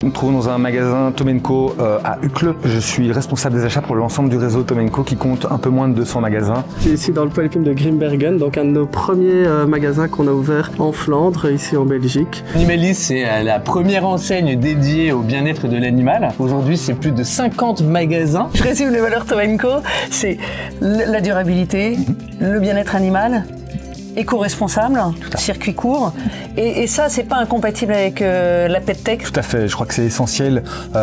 Nous nous trouvons dans un magasin Tomenco à Uccle. Je suis responsable des achats pour l'ensemble du réseau Tomenco qui compte un peu moins de 200 magasins. Je suis ici dans le Polypime de Grimbergen, donc un de nos premiers magasins qu'on a ouvert en Flandre, ici en Belgique. Animalis, c'est la première enseigne dédiée au bien-être de l'animal. Aujourd'hui, c'est plus de 50 magasins. Je résume les valeurs Tomenco, c'est la durabilité, le bien-être animal, éco-responsable, circuit court, et ça c'est pas incompatible avec la PetTech. Tout à fait, je crois que c'est essentiel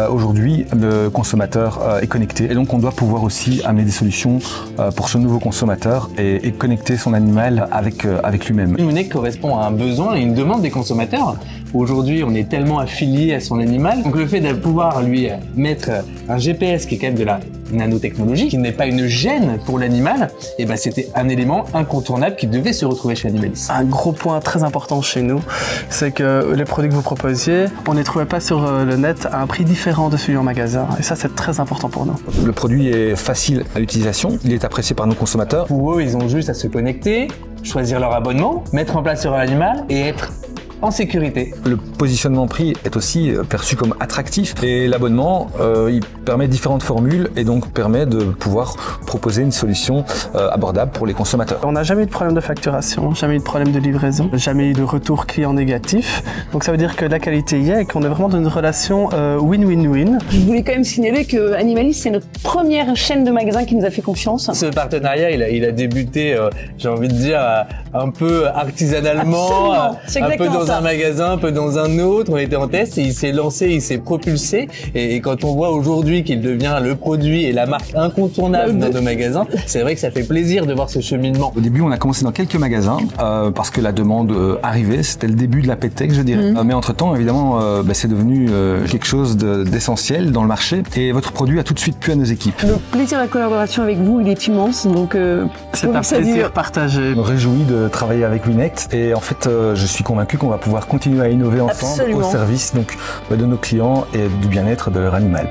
aujourd'hui, le consommateur est connecté et donc on doit pouvoir aussi amener des solutions pour ce nouveau consommateur et connecter son animal avec lui-même. Une correspond à un besoin et une demande des consommateurs. Aujourd'hui, on est tellement affilié à son animal, donc le fait de pouvoir lui mettre un GPS qui est quand même de la nanotechnologie, qui n'est pas une gêne pour l'animal, et ben c'était un élément incontournable qui devait se retrouver chez Animalis. Un gros point très important chez nous, c'est que les produits que vous proposiez, on ne les trouvait pas sur le net à un prix différent de celui en magasin, et ça c'est très important pour nous. Le produit est facile à l'utilisation, il est apprécié par nos consommateurs. Pour eux, ils ont juste à se connecter, choisir leur abonnement, mettre en place sur l'animal et être en sécurité. Le positionnement prix est aussi perçu comme attractif et l'abonnement il permet différentes formules et donc permet de pouvoir proposer une solution abordable pour les consommateurs. On n'a jamais eu de problème de facturation, jamais eu de problème de livraison, jamais eu de retour client négatif. Donc ça veut dire que la qualité y est et qu'on est vraiment dans une relation win-win-win. Je voulais quand même signaler que Animalis c'est notre première chaîne de magasins qui nous a fait confiance. Ce partenariat, il a débuté, j'ai envie de dire, un peu artisanalement, un peu dans un magasin, un peu dans un autre, on était en test et il s'est lancé, il s'est propulsé et quand on voit aujourd'hui qu'il devient le produit et la marque incontournable dans nos magasins, c'est vrai que ça fait plaisir de voir ce cheminement. Au début, on a commencé dans quelques magasins parce que la demande arrivait, c'était le début de la PetTech, je dirais. Mais entre-temps, évidemment, c'est devenu quelque chose d'essentiel dans le marché et votre produit a tout de suite plu à nos équipes. Le plaisir de la collaboration avec vous, il est immense, donc c'est un plaisir partagé. Je me réjouis de travailler avec Winect et en fait, je suis convaincu qu'on va pouvoir continuer à innover ensemble au service donc, de nos clients et du bien-être de leur animal.